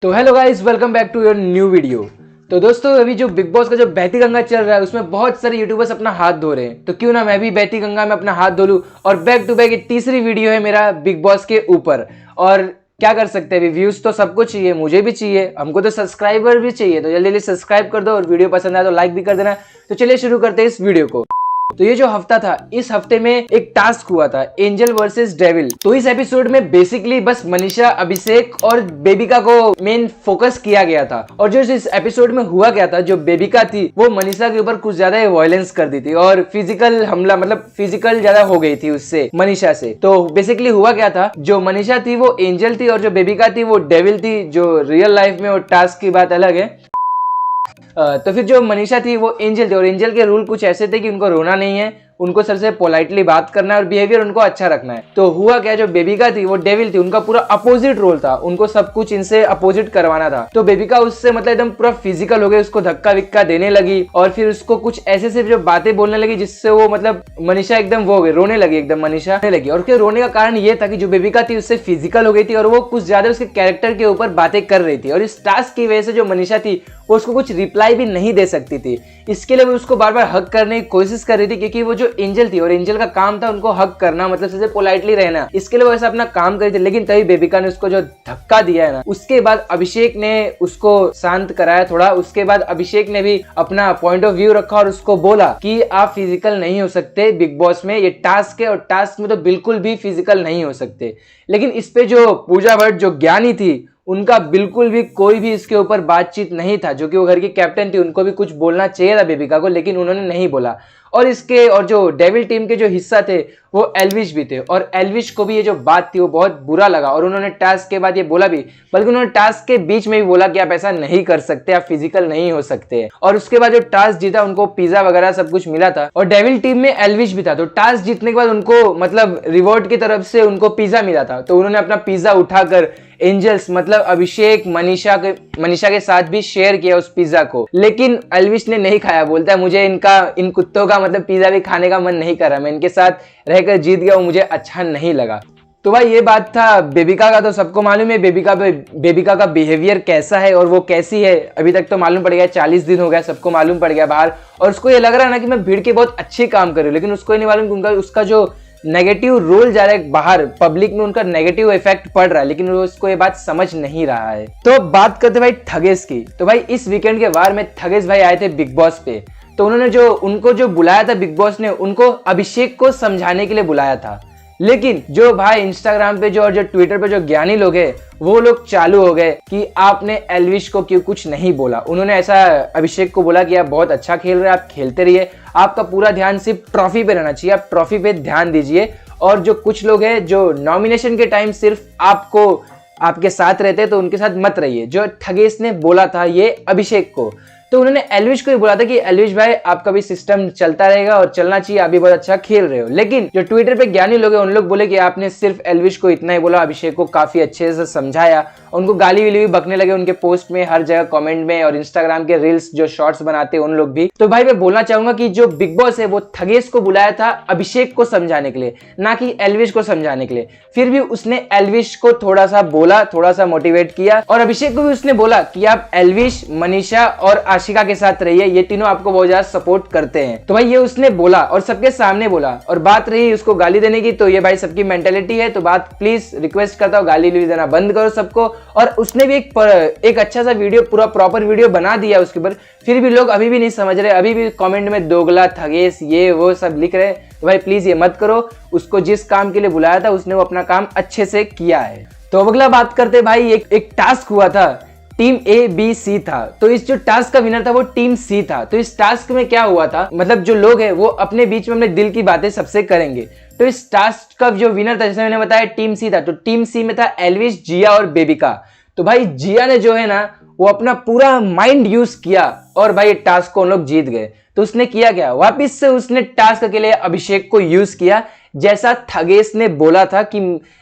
तो hello guys, welcome back to your new video. तो दोस्तों, अभी जो बिग बॉस का जो बहती गंगा चल रहा है उसमें बहुत सारे यूट्यूबर्स अपना हाथ धो रहे हैं, तो क्यों ना मैं भी बहती गंगा में अपना हाथ धो लूं। और बैक टू बैक तीसरी वीडियो है मेरा बिग बॉस के ऊपर। और क्या कर सकते हैं, अभी व्यूज तो सबको चाहिए, मुझे भी चाहिए, हमको तो सब्सक्राइबर भी चाहिए, तो जल्दी जल्दी सब्सक्राइब कर दो और वीडियो पसंद आए तो लाइक भी कर देना। तो चलिए शुरू करते हैं इस वीडियो को। तो ये जो हफ्ता था, इस हफ्ते में एक टास्क हुआ था, एंजल वर्सेस डेविल। तो इस एपिसोड में बेसिकली बस मनीषा, अभिषेक और बेबिका को मेन फोकस किया गया था। और जो इस एपिसोड में हुआ क्या था, जो बेबिका थी वो मनीषा के ऊपर कुछ ज्यादा वायलेंस कर दी थी और फिजिकल हमला, मतलब फिजिकल ज्यादा हो गई थी उससे, मनीषा से। तो बेसिकली हुआ क्या था, जो मनीषा थी वो एंजल थी और जो बेबिका थी वो डेविल थी। जो रियल लाइफ में वो टास्क की बात अलग है। तो फिर जो मनीषा थी वो एंजल थी और एंजल के रूल कुछ ऐसे थे कि उनको रोना नहीं है, उनको सबसे पोलाइटली बात करना है और बिहेवियर उनको अच्छा रखना है। तो हुआ क्या, जो बेबिका थी वो डेविल थी, उनका पूरा अपोजिट रोल था, उनको सब कुछ इनसे अपोजिट करवाना था। तो बेबिका उससे मतलब एकदम पूरा फिजिकल हो गई, उसको धक्का विक्का देने लगी और फिर उसको कुछ ऐसे से जो बातें बोलने लगी जिससे वो मतलब मनीषा एकदम वो हो गई, रोने लगी, एकदम मनीषा रोने लगी। और फिर रोने का कारण ये था कि जो बेबिका थी उससे फिजिकल हो गई थी और वो कुछ ज्यादा उसके कैरेक्टर के ऊपर बातें कर रही थी। और इस टास्क की वजह से जो मनीषा थी वो उसको कुछ रिप्लाई भी नहीं दे सकती थी। इसके लिए वो उसको बार बार हक करने की कोशिश कर रही थी, क्योंकि वो जो एंजल थी और एंजल का काम था उनको हक करना, मतलब सबसे पोलाइटली रहना। इसके लिए वो ऐसा अपना काम कर रही थी। लेकिन तभी बेबिका ने उसको जो धक्का दिया है ना, उसके बाद अभिषेक ने उसको शांत कराया थोड़ा। उसके बाद अभिषेक ने भी अपना पॉइंट ऑफ व्यू रखा और उसको बोला कि आप फिजिकल नहीं हो सकते बिग बॉस में, ये टास्क है और टास्क में तो बिल्कुल भी फिजिकल नहीं हो सकते। लेकिन इस पे जो पूजा भट्ट, जो ज्ञानी थी, उनका बिल्कुल भी कोई भी इसके ऊपर बातचीत नहीं था। जो कि वो घर की कैप्टन थी, उनको भी कुछ बोलना चाहिए था बेबिका को, लेकिन उन्होंने नहीं बोला। और जो डेविल टीम के जो हिस्सा थे वो एल्विश भी थे और एल्विश को भी ये जो बात थी वो बहुत बुरा लगा और उन्होंने टास्क के बाद ये बोला भी, बल्कि उन्होंने टास्क के बीच में भी बोला कि आप ऐसा नहीं कर सकते, आप फिजिकल नहीं हो सकते। और उसके बाद जो टास्क जीता उनको पिज्जा वगैरह सब कुछ मिला था और डेविल टीम में एल्विश भी था। तो टास्क जीतने के बाद उनको मतलब रिवॉर्ड की तरफ से उनको पिज्जा मिला था, तो उन्होंने अपना पिज्जा उठाकर एंजल्स मतलब अभिषेक, मनीषा के साथ भी शेयर किया उस पिज्जा को। लेकिन एल्विश ने नहीं खाया, बोलता है मुझे इन कुत्तों का मतलब पिज्जा भी खाने का मन नहीं कर रहा, मैं इनके साथ रहकर जीत गया, वो मुझे अच्छा नहीं लगा। तो भाई ये बात था बेबिका का। तो सबको मालूम है बेबिका का बिहेवियर कैसा है और वो कैसी है, अभी तक तो मालूम पड़ गया, 40 दिन हो गया, सबको मालूम पड़ गया बाहर। और उसको ये लग रहा है ना कि मैं भीड़ के बहुत अच्छे काम कर रही हूँ, लेकिन उसको ये नहीं मालूम कि उसका जो नेगेटिव रोल जा रहा है बाहर पब्लिक में, उनका नेगेटिव इफेक्ट पड़ रहा है, लेकिन वो उसको ये बात समझ नहीं रहा है। तो बात करते भाई ठगेश की। तो भाई इस वीकेंड के वार में ठगेश भाई आए थे बिग बॉस पे। तो उन्होंने उनको जो बुलाया था बिग बॉस ने, उनको अभिषेक को समझाने के लिए बुलाया था। लेकिन जो भाई इंस्टाग्राम पे और जो ट्विटर पे जो ज्ञानी लोग हैं, वो लोग चालू हो गए कि आपने एल्विश को क्यों कुछ नहीं बोला। उन्होंने ऐसा अभिषेक को बोला कि आप बहुत अच्छा खेल रहे हैं, आप खेलते रहिए, आपका पूरा ध्यान सिर्फ ट्रॉफी पे रहना चाहिए, आप ट्रॉफी पे ध्यान दीजिए। और जो कुछ लोग हैं जो नॉमिनेशन के टाइम सिर्फ आपके साथ रहते हैं, तो उनके साथ मत रहिए। जो ठगेश ने बोला था ये अभिषेक को, तो उन्होंने एल्विश को ही बोला था कि एल्विश भाई आपका भी सिस्टम चलता रहेगा और चलना चाहिए, आप भी बहुत अच्छा खेल रहे हो। लेकिन जो ट्विटर पे ज्ञानी लोग हैं उन लोग बोले कि आपने सिर्फ एल्विश को इतना ही बोला, अभिषेक को काफी अच्छे से समझाया। उनको गाली विली भी बकने लगे उनके पोस्ट में, हर जगह कमेंट में, और इंस्टाग्राम के रील्स जो शॉर्ट्स बनाते हैं उन लोग भी। तो भाई मैं बोलना चाहूंगा कि जो बिग बॉस है वो ठगेश को बुलाया था अभिषेक को समझाने के लिए, ना कि एल्विश को समझाने के लिए। फिर भी उसने एल्विश को थोड़ा सा बोला, थोड़ा सा मोटिवेट किया, और अभिषेक को भी उसने बोला कि आप एल्विश, मनीषा और आशिका के साथ रहिए, ये तीनों आपको बहुत ज्यादा सपोर्ट करते हैं। तो भाई ये उसने बोला और सबके सामने बोला। और बात रही उसको गाली देने की, तो ये भाई सबकी मेंटेलिटी है, तो बात प्लीज रिक्वेस्ट करता हूँ गाली देना बंद करो सबको। और उसने भी एक अच्छा सा वीडियो, पूरा प्रॉपर वीडियो बना दिया उसके ऊपर। फिर भी लोग अभी भी नहीं समझ रहे, अभी भी कमेंट में दोगला, ठगेश, ये वो सब लिख रहे। तो भाई प्लीज ये मत करो। उसको जिस काम के लिए बुलाया था उसने वो अपना काम अच्छे से किया है। तो अगला बात करते भाई, एक टास्क हुआ था, टीम ABC था। तो इस जो टास्क का विनर था वो टीम C था। तो इस टास्क में क्या हुआ था, मतलब जो लोग हैं वो अपने बीच में अपने दिल की बातें सबसे करेंगे। तो इस टास्क का जो विनर था, जैसे मैंने बताया टीम C था, तो टीम C में था एल्विश, जिया और बेबिका। तो भाई जिया ने जो है ना वो अपना पूरा माइंड यूज किया और भाई टास्क को उन लोग जीत गए। तो उसने किया क्या, वापिस से उसने टास्क के लिए अभिषेक को यूज किया, जैसा ठगेश ने बोला था कि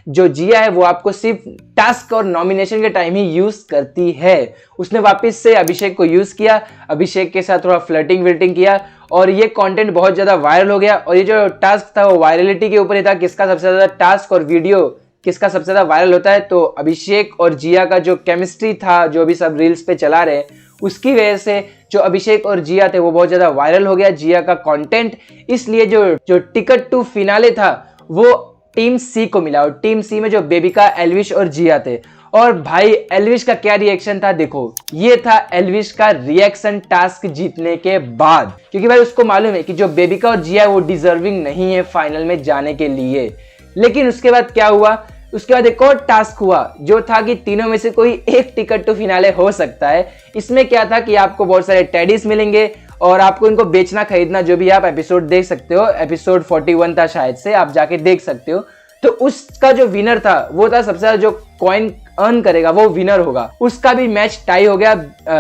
जो जिया है वो आपको सिर्फ टास्क और नॉमिनेशन के टाइम ही यूज करती है। उसने वापस से अभिषेक को यूज किया, अभिषेक के साथ थोड़ा फ्लर्टिंग विल्टिंग किया और ये कंटेंट बहुत ज्यादा वायरल हो गया। और ये जो टास्क था वो वायरलिटी के ऊपर ही था, किसका सबसे ज्यादा टास्क और वीडियो किसका सबसे ज्यादा वायरल होता है, तो अभिषेक और जिया का जो केमिस्ट्री था, जो भी सब रील्स पे चला रहे, उसकी वजह से जो अभिषेक और जिया थे वो बहुत ज्यादा वायरल हो गया, जिया का कंटेंट। इसलिए जो टिकट टू फिनाले था वो टीम सी को मिला, और टीम सी में जो बेबिका, एल्विश और जिया थे। और भाई एल्विश का क्या रिएक्शन था देखो, ये था एल्विश का रिएक्शन टास्क जीतने के बाद, क्योंकि भाई उसको मालूम है कि जो बेबिका और जिया वो डिजर्विंग नहीं है फाइनल में जाने के लिए। लेकिन उसके बाद क्या हुआ, उसके बाद एक और टास्क हुआ जो था कि तीनों में से कोई एक टिकट टू फिनाले हो सकता है। इसमें क्या था कि आपको बहुत सारे टेडीज मिलेंगे और आपको इनको बेचना खरीदना, जो भी आप एपिसोड देख सकते हो, एपिसोड 41 था शायद से, आप जाके देख सकते हो। तो उसका जो विनर था वो था सबसे ज्यादा जो कॉइन अर्न करेगा वो विनर होगा। उसका भी मैच टाई हो गया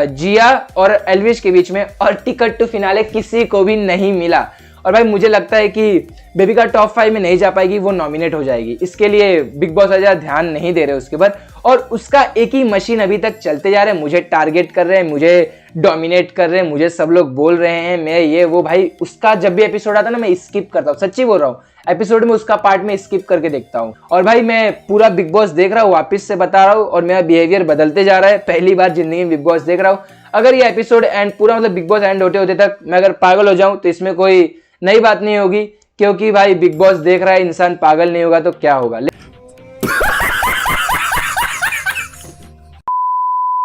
जिया और एल्विश के बीच में, और टिकट टू फिनाले किसी को भी नहीं मिला। और भाई मुझे लगता है कि बेबिका टॉप 5 में नहीं जा पाएगी, वो नॉमिनेट हो जाएगी। इसके लिए बिग बॉस ज़्यादा ध्यान नहीं दे रहे उसके ऊपर, और उसका एक ही मशीन अभी तक चलते जा रहे हैं, मुझे टारगेट कर रहे हैं, मुझे डोमिनेट कर रहे हैं, मुझे सब लोग बोल रहे हैं मैं ये वो। भाई उसका जब भी एपिसोड आता है ना मैं स्किप करता हूँ, सच्ची बोल रहा हूँ, एपिसोड में उसका पार्ट में स्किप करके देखता हूँ। और भाई मैं पूरा बिग बॉस देख रहा हूँ, वापस से बता रहा हूँ, और मेरा बिहेवियर बदलते जा रहा है। पहली बार जिंदगी में बिग बॉस देख रहा हूँ। अगर ये एपिसोड एंड पूरा मतलब बिग बॉस एंड होते होते तक मैं अगर पागल हो जाऊं तो इसमें कोई नई बात नहीं होगी, क्योंकि भाई बिग बॉस देख रहा है इंसान, पागल नहीं होगा तो क्या होगा।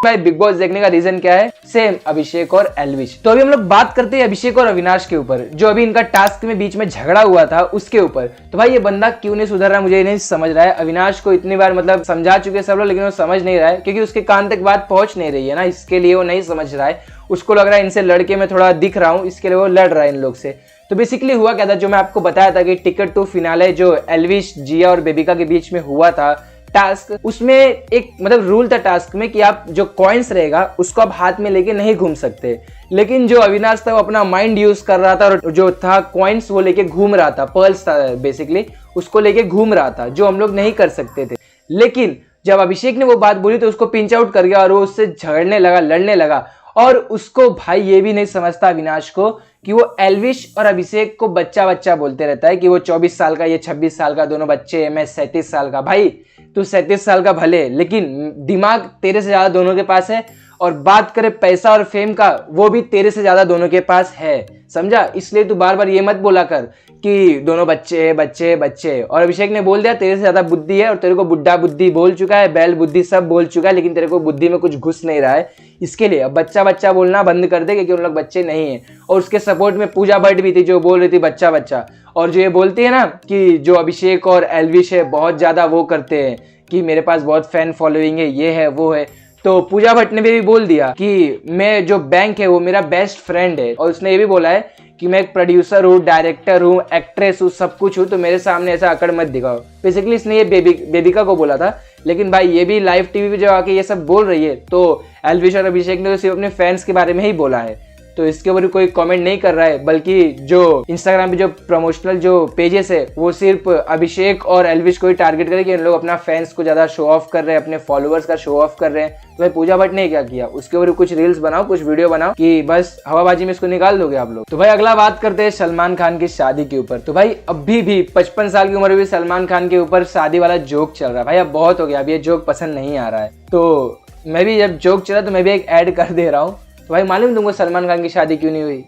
भाई बिग बॉस देखने का रीजन क्या है, सेम अभिषेक और एल्विश। तो अभी हम लोग बात करते हैं अभिषेक और अविनाश के ऊपर, जो अभी इनका टास्क में बीच में झगड़ा हुआ था उसके ऊपर। तो भाई ये बंदा क्यों नहीं सुधर रहा, मुझे नहीं समझ रहा है। अविनाश को इतनी बार मतलब समझा चुके सब लोग, लेकिन वो समझ नहीं रहा है, क्योंकि उसके कान तक बात पहुंच नहीं रही है ना, इसके लिए वो नहीं समझ रहा है। उसको लग रहा है इनसे लड़के में थोड़ा दिख रहा हूँ, इसके लिए वो लड़ रहा है इन लोग से। तो बेसिकली हुआ क्या था, जो मैं आपको बताया था कि टिकट टू फिनाले जो एल्विश, जिया और बेबिका के बीच में हुआ था टास्क, उसमें एक मतलब रूल था टास्क में कि आप जो कॉइन्स रहेगा उसको आप हाथ में लेके नहीं घूम सकते। लेकिन जो अविनाश था वो अपना माइंड यूज कर रहा था, और जो था कॉइन्स वो लेके घूम रहा था, पर्ल्स था बेसिकली, उसको लेके घूम रहा था, जो हम लोग नहीं कर सकते थे। लेकिन जब अभिषेक ने वो बात बोली तो उसको पिंच आउट कर गया और वो उससे झगड़ने लगा, लड़ने लगा। और उसको भाई ये भी नहीं समझता अविनाश को कि वो एल्विश और अभिषेक को बच्चा बच्चा बोलते रहता है, कि वो 24 साल का, ये 26 साल का, दोनों बच्चे हैं, मैं 37 साल का। भाई तू 37 साल का भले, लेकिन दिमाग तेरे से ज्यादा दोनों के पास है, और बात करे पैसा और फेम का, वो भी तेरे से ज्यादा दोनों के पास है, समझा। इसलिए तू बार बार ये मत बोला कर कि दोनों बच्चे बच्चे बच्चे। और अभिषेक ने बोल दिया तेरे से ज्यादा बुद्धि है, और तेरे को बुड्ढा बुद्धि बोल चुका है, बैल बुद्धि सब बोल चुका है, लेकिन तेरे को बुद्धि में कुछ घुस नहीं रहा है। इसके लिए अब बच्चा बच्चा बोलना बंद कर दे, क्योंकि उन लोग बच्चे नहीं है। और उसके सपोर्ट में पूजा भट्ट भी थी, जो बोल रही थी बच्चा बच्चा। और जो ये बोलती है ना कि जो अभिषेक और एल्विश है बहुत ज्यादा वो करते हैं कि मेरे पास बहुत फैन फॉलोइंग है, ये है वो है, तो पूजा भट्ट ने भी बोल दिया कि मैं जो बैंक है वो मेरा बेस्ट फ्रेंड है। और उसने ये भी बोला है कि मैं एक प्रोड्यूसर हूँ, डायरेक्टर हूँ, एक्ट्रेस हूँ, सब कुछ हूँ, तो मेरे सामने ऐसा अकड़ मत दिखाओ। बेसिकली इसने ये बेबिका को बोला था। लेकिन भाई ये भी लाइव टीवी पे जो आके ये सब बोल रही है, तो एल्विश और अभिषेक ने तो सिर्फ अपने फैंस के बारे में ही बोला है, तो इसके ऊपर कोई कमेंट नहीं कर रहा है। बल्कि जो इंस्टाग्राम पे जो प्रमोशनल जो पेजेस है वो सिर्फ अभिषेक और एल्विश को ही टारगेट करे कि इन लोग अपना फैंस को ज्यादा शो ऑफ कर रहे हैं, अपने फॉलोअर्स का शो ऑफ कर रहे हैं। तो भाई पूजा भट्ट ने क्या किया, उसके ऊपर कुछ रील्स बनाओ, कुछ वीडियो बनाओ कि बस हवाबाजी में इसको निकाल दोगे आप लोग। तो भाई अगला बात करते हैं सलमान खान की शादी के ऊपर। तो भाई अभी भी 55 साल की उम्र में भी सलमान खान के ऊपर शादी वाला जोक चल रहा है। भाई अब बहुत हो गया, अब ये जोक पसंद नहीं आ रहा है। तो मैं भी जब जोक चला तो मैं भी एक ऐड कर दे रहा हूँ। तो भाई मालूम तुमको सलमान खान की शादी क्यों नहीं हुई,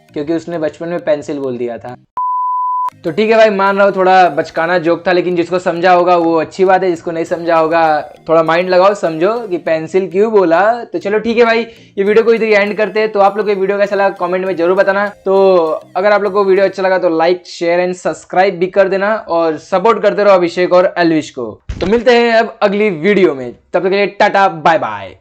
क्योंकि उसने बचपन में पेंसिल बोल दिया था। तो ठीक है भाई, मान रहा हूँ थोड़ा बचकाना जोक था, लेकिन जिसको समझा होगा वो अच्छी बात है, जिसको नहीं समझा होगा थोड़ा माइंड लगाओ, समझो कि पेंसिल क्यों बोला। तो चलो ठीक है भाई, ये वीडियो को इधर एंड करते हैं। तो आप लोग को वीडियो कैसा लगा कमेंट में जरूर बताना। तो अगर आप लोग को वीडियो अच्छा लगा तो लाइक शेयर एंड सब्सक्राइब भी कर देना, और सपोर्ट करते रहो अभिषेक और एल्विश को। तो मिलते हैं अब अगली वीडियो में, तब तक के लिए टाटा बाय बाय।